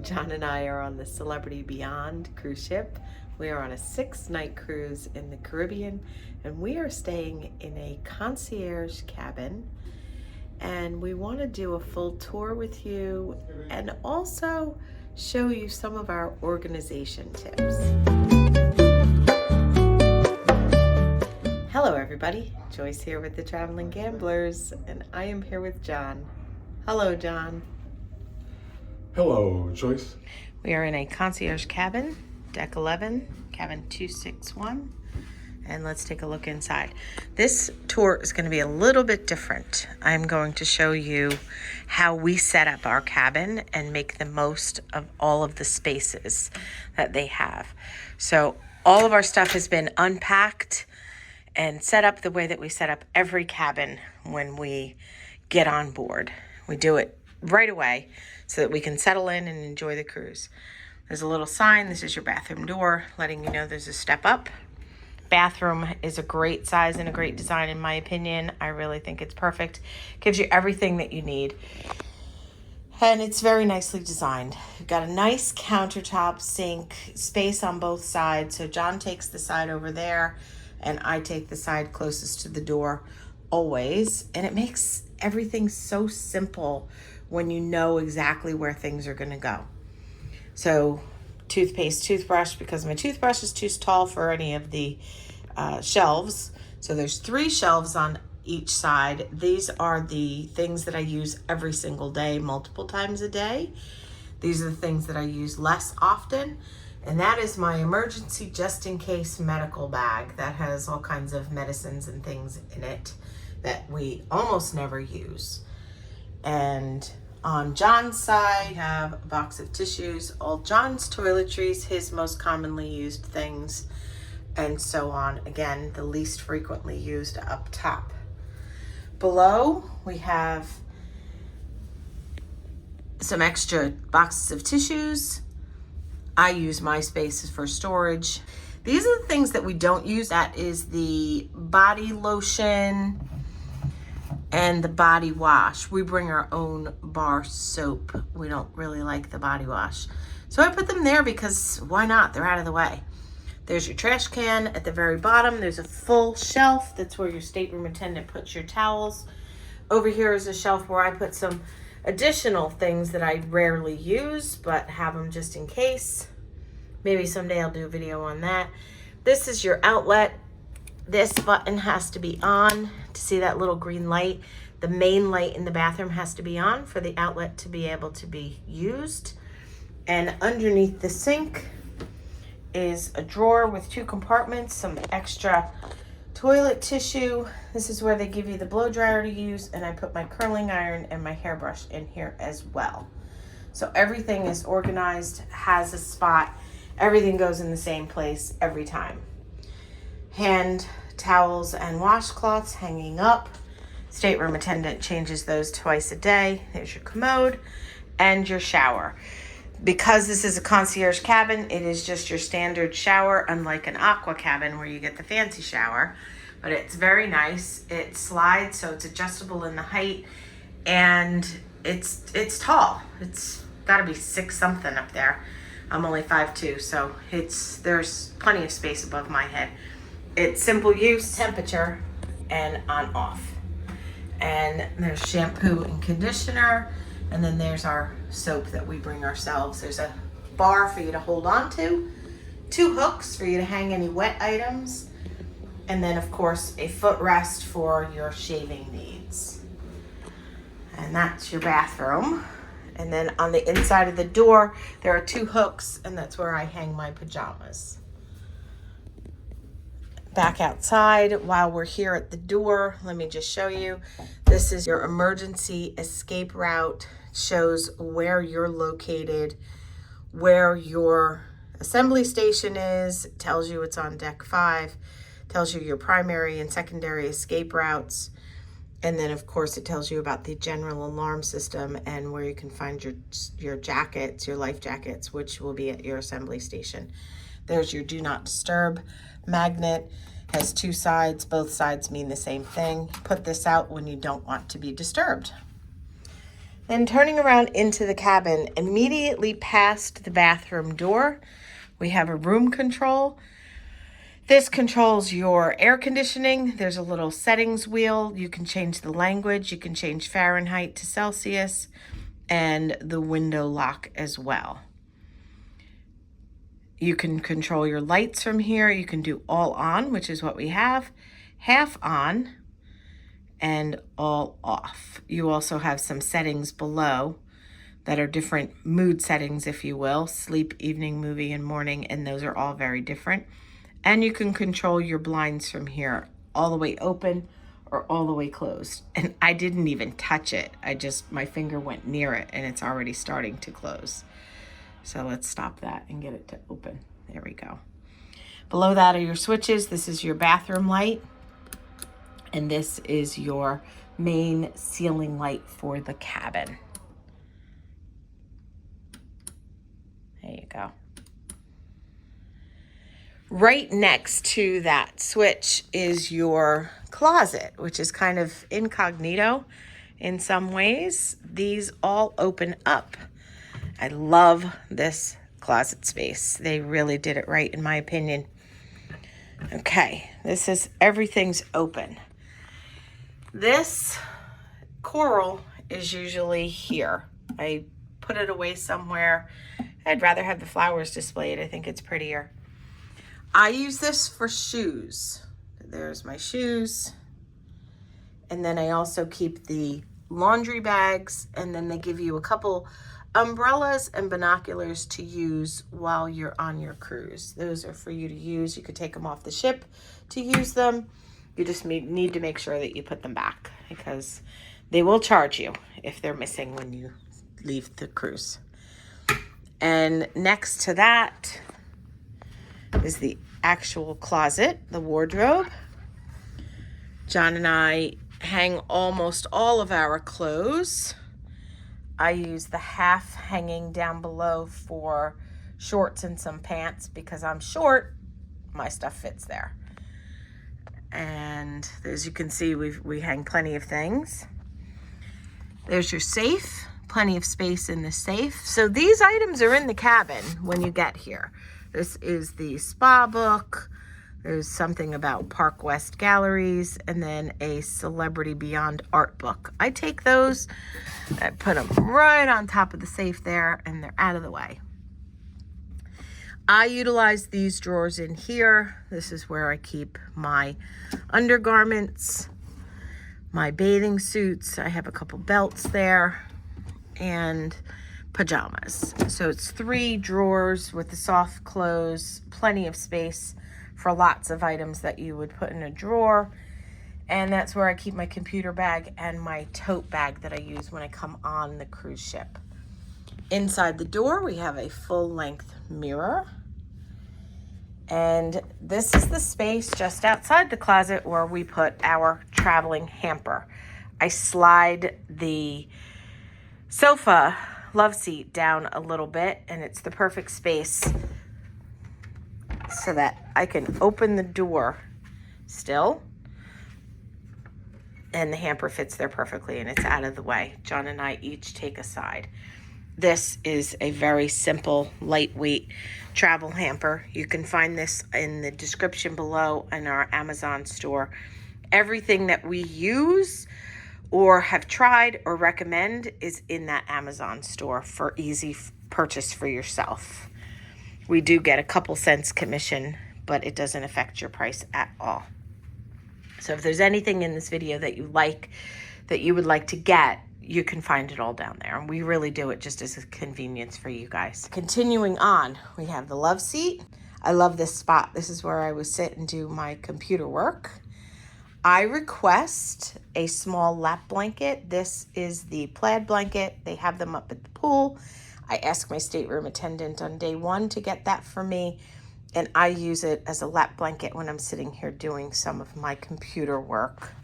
John and I are on the Celebrity Beyond cruise ship. We are on a 6-night cruise in the Caribbean, and we are staying in a concierge cabin. And we want to do a full tour with you and also show you some of our organization tips. Hello everybody, Joyce here with the Traveling Gamblers, and I am here with John. Hello John. Hello, Joyce. We are in a concierge cabin, deck 11, cabin 261, and let's take a look inside. This tour is going to be a little bit different. I'm going to show you how we set up our cabin and make the most of all of the spaces that they have. So all of our stuff has been unpacked and set up the way that we set up every cabin when we get on board. We do it right away so that we can settle in and enjoy the cruise. There's a little sign. This is your bathroom door, letting you know there's a step up. Bathroom is a great size and a great design in my opinion. I really think it's perfect. Gives you everything that you need. And it's very nicely designed. You've got a nice countertop sink, space on both sides. So John takes the side over there and I take the side closest to the door always. And it makes everything so simple when you know exactly where things are going to go. So toothpaste, toothbrush, because my toothbrush is too tall for any of the shelves. So there's 3 shelves on each side. These are the things that I use every single day, multiple times a day. These are the things that I use less often. And that is my emergency just in case medical bag that has all kinds of medicines and things in it that we almost never use. And on John's side, we have a box of tissues, all John's toiletries, his most commonly used things, and so on. Again, the least frequently used up top. Below, we have some extra boxes of tissues. I use my spaces for storage. These are the things that we don't use. That is the body lotion and the body wash. We bring our own bar soap. We don't really like the body wash. So I put them there because why not? They're out of the way. There's your trash can at the very bottom. There's a full shelf. That's where your stateroom attendant puts your towels. Over here is a shelf where I put some additional things that I rarely use, but have them just in case. Maybe someday I'll do a video on that. This is your outlet. This button has to be on to see that little green light. The main light in the bathroom has to be on for the outlet to be able to be used. And underneath the sink is a drawer with 2 compartments, some extra toilet tissue. This is where they give you the blow dryer to use, and I put my curling iron and my hairbrush in here as well. So everything is organized, has a spot. Everything goes in the same place every time. Hand towels and washcloths hanging up. Stateroom attendant changes those twice a day. There's your commode and your shower. Because this is a concierge cabin, it is just your standard shower, unlike an aqua cabin where you get the fancy shower. But it's very nice. It slides, so it's adjustable in the height, and it's tall. It's got to be 6 something up there. I'm only 5'2", so there's plenty of space above my head. It's simple use, temperature, and on off. And there's shampoo and conditioner. And then there's our soap that we bring ourselves. There's a bar for you to hold on to. 2 hooks for you to hang any wet items. And then of course a footrest for your shaving needs. And that's your bathroom. And then on the inside of the door, there are 2 hooks, and that's where I hang my pajamas. Back outside, while we're here at the door, let me just show you. This is your emergency escape route. It shows where you're located, where your assembly station is. It tells you it's on deck 5. It tells you your primary and secondary escape routes. And then of course it tells you about the general alarm system and where you can find your jackets, your life jackets, which will be at your assembly station. There's your do not disturb magnet. Has 2 sides. Both sides mean the same thing. Put this out when you don't want to be disturbed. Then turning around into the cabin, immediately past the bathroom door, we have a room control. This controls your air conditioning. There's a little settings wheel. You can change the language. You can change Fahrenheit to Celsius, and the window lock as well. You can control your lights from here. You can do all on, which is what we have, half on, and all off. You also have some settings below that are different mood settings, if you will, sleep, evening, movie, and morning, and those are all very different. And you can control your blinds from here, all the way open or all the way closed. And I didn't even touch it. My finger went near it and it's already starting to close. So let's stop that and get it to open. There we go. Below that are your switches. This is your bathroom light. And this is your main ceiling light for the cabin. There you go. Right next to that switch is your closet, which is kind of incognito in some ways. These all open up. I love this closet space. They really did it right, in my opinion. Okay, everything's open. This coral is usually here. I put it away somewhere. I'd rather have the flowers displayed. I think it's prettier. I use this for shoes. There's my shoes. And then I also keep the laundry bags, and then they give you a couple umbrellas and binoculars to use while you're on your cruise. Those are for you to use. You could take them off the ship to use them. You just need to make sure that you put them back, because they will charge you if they're missing when you leave the cruise. And next to that is the actual closet, the wardrobe. John and I hang almost all of our clothes. I use the half hanging down below for shorts and some pants because I'm short. My stuff fits there. And as you can see, we hang plenty of things. There's your safe, plenty of space in the safe. So these items are in the cabin when you get here. This is the spa book. There's something about Park West Galleries, and then a Celebrity Beyond art book. I take those, I put them right on top of the safe there, and they're out of the way. I utilize these drawers in here. This is where I keep my undergarments, my bathing suits. I have a couple belts there, and pajamas. So it's 3 drawers with the soft close, plenty of space for lots of items that you would put in a drawer. And that's where I keep my computer bag and my tote bag that I use when I come on the cruise ship. Inside the door, we have a full-length mirror. And this is the space just outside the closet where we put our traveling hamper. I slide the sofa love seat down a little bit, and it's the perfect space so that I can open the door still, and the hamper fits there perfectly, and it's out of the way. John and I each take a side. This is a very simple, lightweight travel hamper. You can find this in the description below in our Amazon store. Everything that we use or have tried or recommend is in that Amazon store for easy purchase for yourself. We do get a couple cents commission, but it doesn't affect your price at all. So if there's anything in this video that you like, that you would like to get, you can find it all down there. And we really do it just as a convenience for you guys. Continuing on, we have the love seat. I love this spot. This is where I would sit and do my computer work. I request a small lap blanket. This is the plaid blanket. They have them up at the pool. I asked my stateroom attendant on day 1 to get that for me, and I use it as a lap blanket when I'm sitting here doing some of my computer work.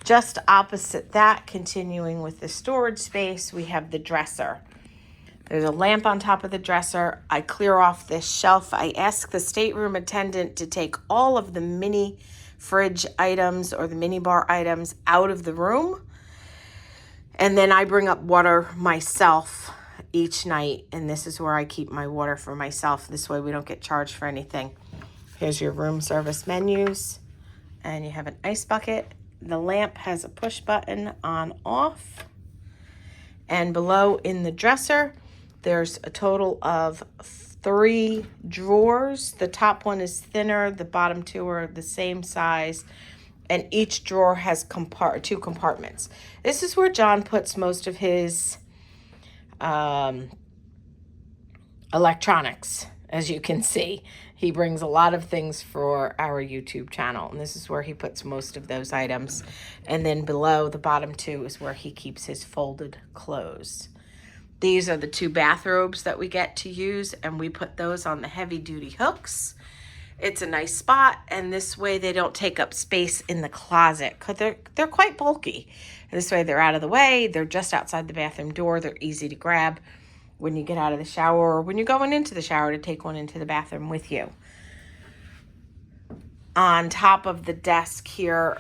Just opposite that, continuing with the storage space, we have the dresser. There's a lamp on top of the dresser. I clear off this shelf. I ask the stateroom attendant to take all of the mini fridge items or the mini bar items out of the room. And then I bring up water myself each night, and this is where I keep my water for myself. This way we don't get charged for anything. Here's your room service menus, and you have an ice bucket. The lamp has a push button on off. And below in the dresser, there's a total of 3 drawers. The top one is thinner, the bottom 2 are the same size, and each drawer has 2 compartments. This is where John puts most of his electronics. As you can see, he brings a lot of things for our YouTube channel, and this is where he puts most of those items. And then below, the bottom 2 is where he keeps his folded clothes. These are the 2 bathrobes that we get to use, and we put those on the heavy-duty hooks. It's a nice spot, and this way they don't take up space in the closet because they're quite bulky. And this way they're out of the way. They're just outside the bathroom door. They're easy to grab when you get out of the shower or when you're going into the shower to take one into the bathroom with you. On top of the desk here,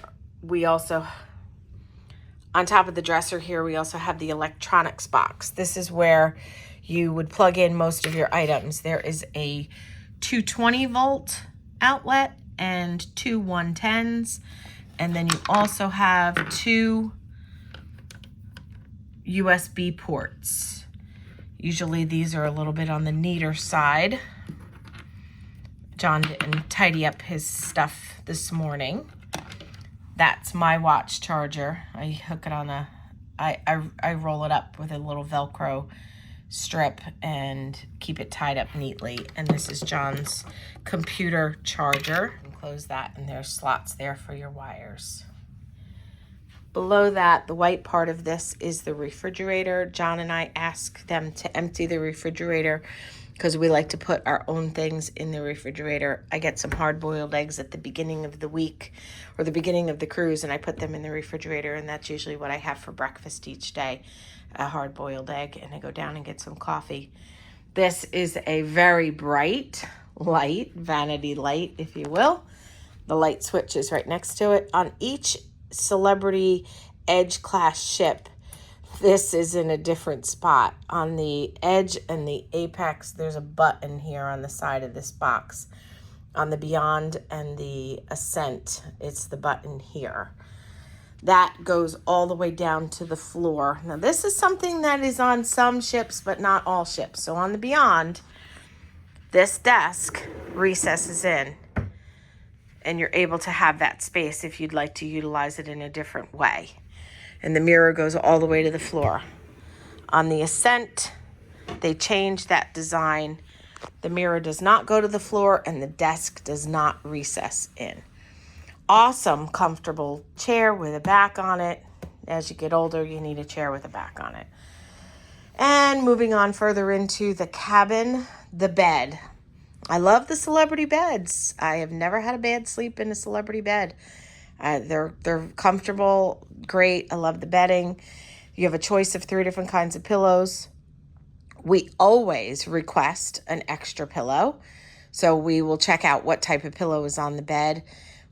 on top of the dresser here, we also have the electronics box. This is where you would plug in most of your items. There is a 220 volt outlet and 2 110s. And then you also have 2 USB ports. Usually these are a little bit on the neater side. John didn't tidy up his stuff this morning. That's my watch charger. I hook it on I roll it up with a little Velcro strip and keep it tied up neatly. And this is John's computer charger. And close that, and there's slots there for your wires. Below that, the white part of this is the refrigerator. John and I ask them to empty the refrigerator because we like to put our own things in the refrigerator. I get some hard-boiled eggs at the beginning of the week or the beginning of the cruise, and I put them in the refrigerator, and that's usually what I have for breakfast each day, a hard-boiled egg, and I go down and get some coffee. This is a very bright light, vanity light, if you will. The light switch is right next to it. On each Celebrity Edge class ship, this is in a different spot. On the Edge and the Apex, there's a button here on the side of this box. On the Beyond and the Ascent, it's the button here. That goes all the way down to the floor. Now, this is something that is on some ships, but not all ships. So on the Beyond, this desk recesses in, and you're able to have that space if you'd like to utilize it in a different way. And the mirror goes all the way to the floor. On the Ascent, they changed that design. The mirror does not go to the floor, and the desk does not recess in. Awesome, comfortable chair with a back on it. As you get older, you need a chair with a back on it. And moving on further into the cabin, the bed. I love the Celebrity beds. I have never had a bad sleep in a Celebrity bed. They're comfortable, great. I love the bedding. You have a choice of 3 different kinds of pillows. We always request an extra pillow. So we will check out what type of pillow is on the bed.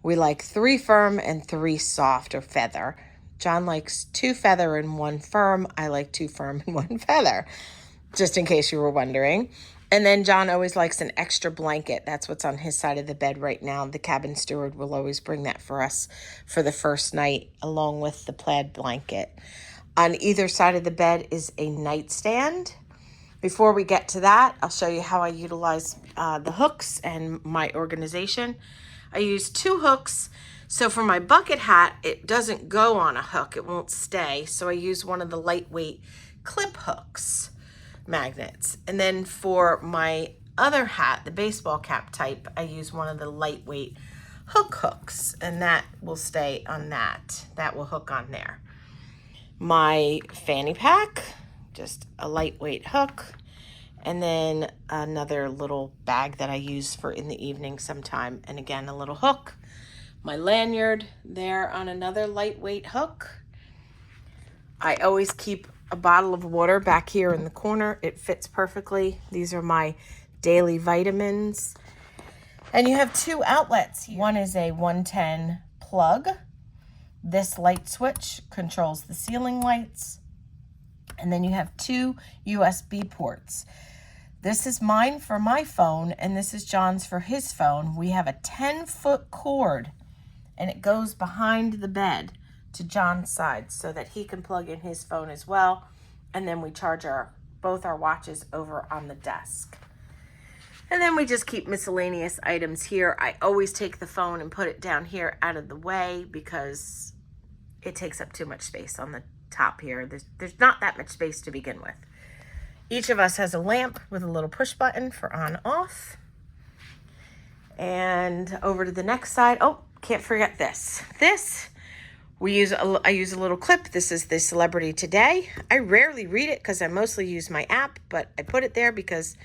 We like 3 firm and 3 soft or feather. John likes 2 feather and 1 firm. I like 2 firm and 1 feather, just in case you were wondering. And then John always likes an extra blanket. That's what's on his side of the bed right now. The cabin steward will always bring that for us for the first night, along with the plaid blanket. On either side of the bed is a nightstand. Before we get to that, I'll show you how I utilize the hooks and my organization. I use 2 hooks. So for my bucket hat, it doesn't go on a hook. It won't stay. So I use one of the lightweight clip hooks. Magnets. And then for my other hat, the baseball cap type, I use one of the lightweight hook hooks, and that will stay on that. That will hook on there. My fanny pack, just a lightweight hook, and then another little bag that I use for in the evening sometime, and again, a little hook. My lanyard there on another lightweight hook. I always keep a bottle of water back here in the corner. It fits perfectly. These are my daily vitamins. And you have 2 outlets here. One is a 110 plug. This light switch controls the ceiling lights. And then you have 2 USB ports. This is mine for my phone, and this is John's for his phone. We have a 10-foot cord, and it goes behind the bed to John's side so that he can plug in his phone as well. And then we charge both our watches over on the desk. And then we just keep miscellaneous items here. I always take the phone and put it down here out of the way because it takes up too much space on the top here. There's not that much space to begin with. Each of us has a lamp with a little push button for on off. And over to the next side. Oh, can't forget this. I use a little clip. This is the Celebrity Today. I rarely read it because I mostly use my app, but I put it there because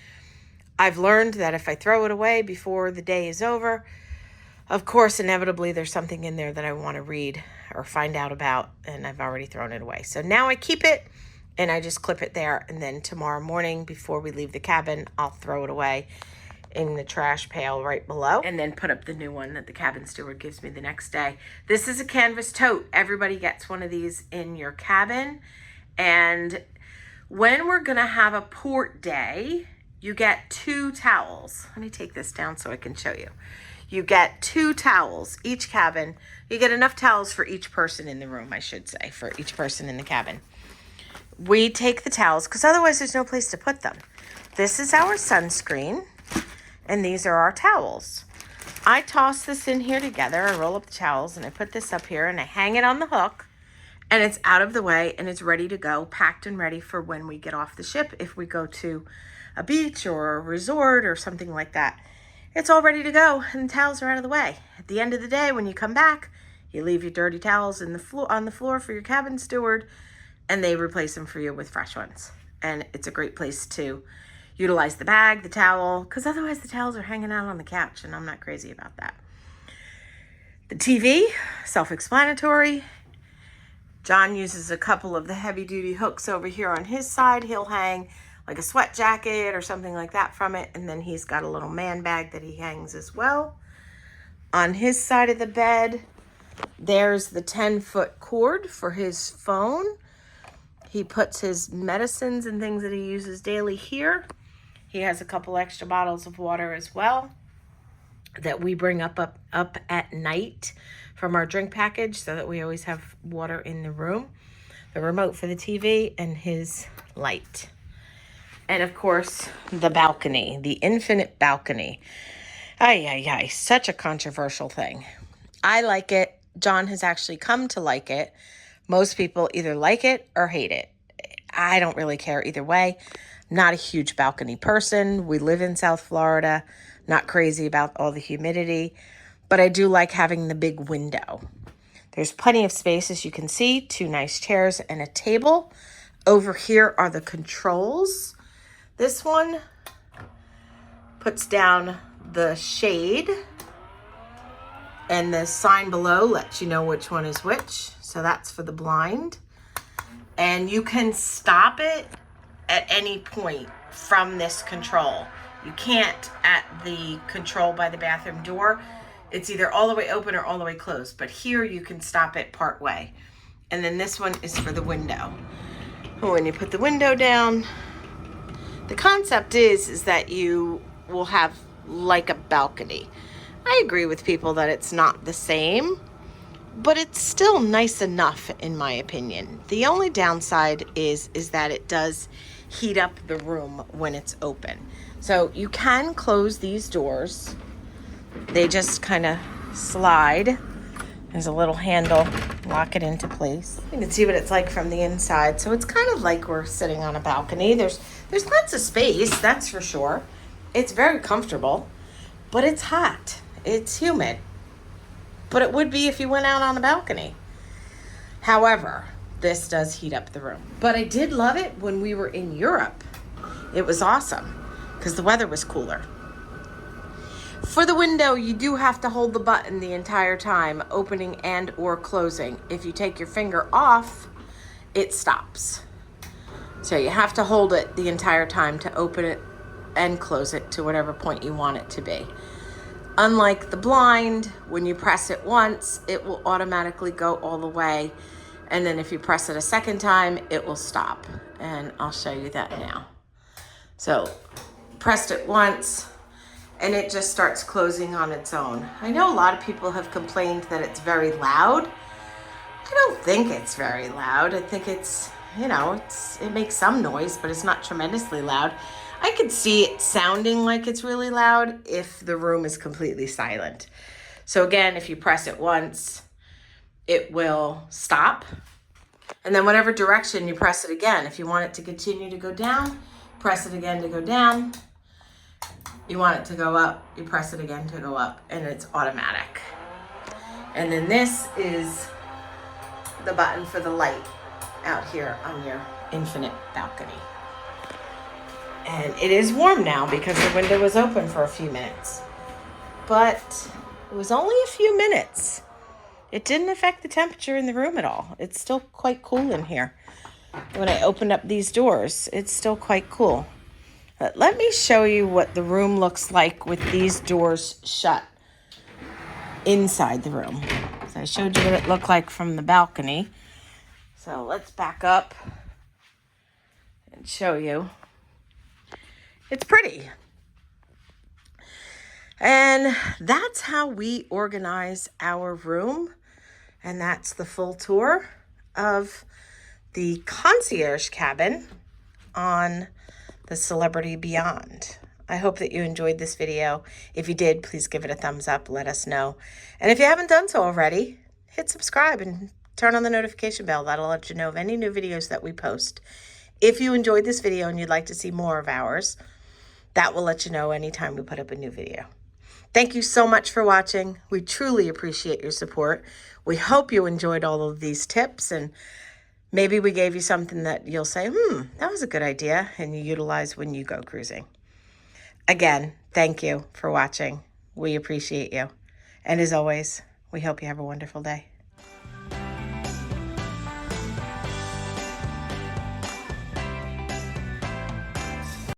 I've learned that if I throw it away before the day is over, of course, inevitably there's something in there that I want to read or find out about, and I've already thrown it away. So now I keep it, and I just clip it there, and then tomorrow morning before we leave the cabin, I'll throw it away in the trash pail right below, and then put up the new one that the cabin steward gives me the next day. This is a canvas tote. Everybody gets one of these in your cabin, and when we're gonna have a port day, you get 2 towels. Let me take this down so I can show you. You get 2 towels, each cabin. You get enough towels for each person in the room, I should say, for each person in the cabin. We take the towels because otherwise there's no place to put them. This is our sunscreen, and these are our towels. I toss this in here together. I roll up the towels, and I put this up here, and I hang it on the hook, and it's out of the way, and it's ready to go, packed and ready for when we get off the ship. If we go to a beach or a resort or something like that, it's all ready to go, and the towels are out of the way. At the end of the day, when you come back, you leave your dirty towels on the floor for your cabin steward, and they replace them for you with fresh ones. And it's a great place to utilize the bag, the towel, because otherwise the towels are hanging out on the couch, and I'm not crazy about that. The TV, self-explanatory. John uses a couple of the heavy-duty hooks over here on his side. He'll hang like a sweat jacket or something like that from it, and then he's got a little man bag that he hangs as well. On his side of the bed, there's the 10-foot cord for his phone. He puts his medicines and things that he uses daily here. He has a couple extra bottles of water as well that we bring up at night from our drink package so that we always have water in the room. The remote for the TV and his light. And of course, the balcony, the infinite balcony. Such a controversial thing. I like it. John has actually come to like it. Most people either like it or hate it. I don't really care either way. Not a huge balcony person. We live in South Florida. Not crazy about all the humidity. But I do like having the big window. There's plenty of space, as you can see. 2 nice chairs and a table. Over here are the controls. This one puts down the shade, and the sign below lets you know which one is which. So that's for the blind. And you can stop it at any point from this control. You can't at the control by the bathroom door. It's either all the way open or all the way closed. But here you can stop it part way. And then this one is for the window. When you put the window down, the concept is that you will have like a balcony. I agree with people that it's not the same, but it's still nice enough in my opinion. The only downside is that it does heat up the room when it's open. So you can close these doors. They just kind of slide. There's a little handle, lock it into place. You can see what it's like from the inside. So it's kind of like we're sitting on a balcony. There's lots of space, that's for sure. It's very comfortable, but it's hot. It's humid. But it would be if you went out on a balcony. However, this does heat up the room. But I did love it when we were in Europe. It was awesome because the weather was cooler. For the window, you do have to hold the button the entire time, opening and or closing. If you take your finger off, it stops. So you have to hold it the entire time to open it and close it to whatever point you want it to be. Unlike the blind, when you press it once, it will automatically go all the way. And then if you press it a second time, it will stop. and I'll show you that now. So pressed it once and it just starts closing on its own. I know a lot of people have complained that it's very loud. I don't think it's very loud. I think it's, you know, it makes some noise, but it's not tremendously loud. I could see it sounding like it's really loud if the room is completely silent. So again, if you press it once, it will stop. And then whatever direction you press it again, if you want it to continue to go down, press it again to go down. You want it to go up, you press it again to go up, and it's automatic. And then this is the button for the light out here on your infinite balcony. And it is warm now because the window was open for a few minutes. But it was only a few minutes. It didn't affect the temperature in the room at all. It's still quite cool in here. When I opened up these doors, it's still quite cool. But let me show you what the room looks like with these doors shut inside the room. So I showed you what it looked like from the balcony. So let's back up and show you. It's pretty. And that's how we organize our room. And that's the full tour of the concierge cabin on the Celebrity Beyond. I hope that you enjoyed this video. If you did, please give it a thumbs up. Let us know. And if you haven't done so already, hit subscribe and turn on the notification bell. That'll let you know of any new videos that we post. If you enjoyed this video and you'd like to see more of ours, that will let you know anytime we put up a new video. Thank you so much for watching. We truly appreciate your support. We hope you enjoyed all of these tips, and maybe we gave you something that you'll say, that was a good idea, and you utilize when you go cruising. Again, thank you for watching. We appreciate you. And as always, we hope you have a wonderful day.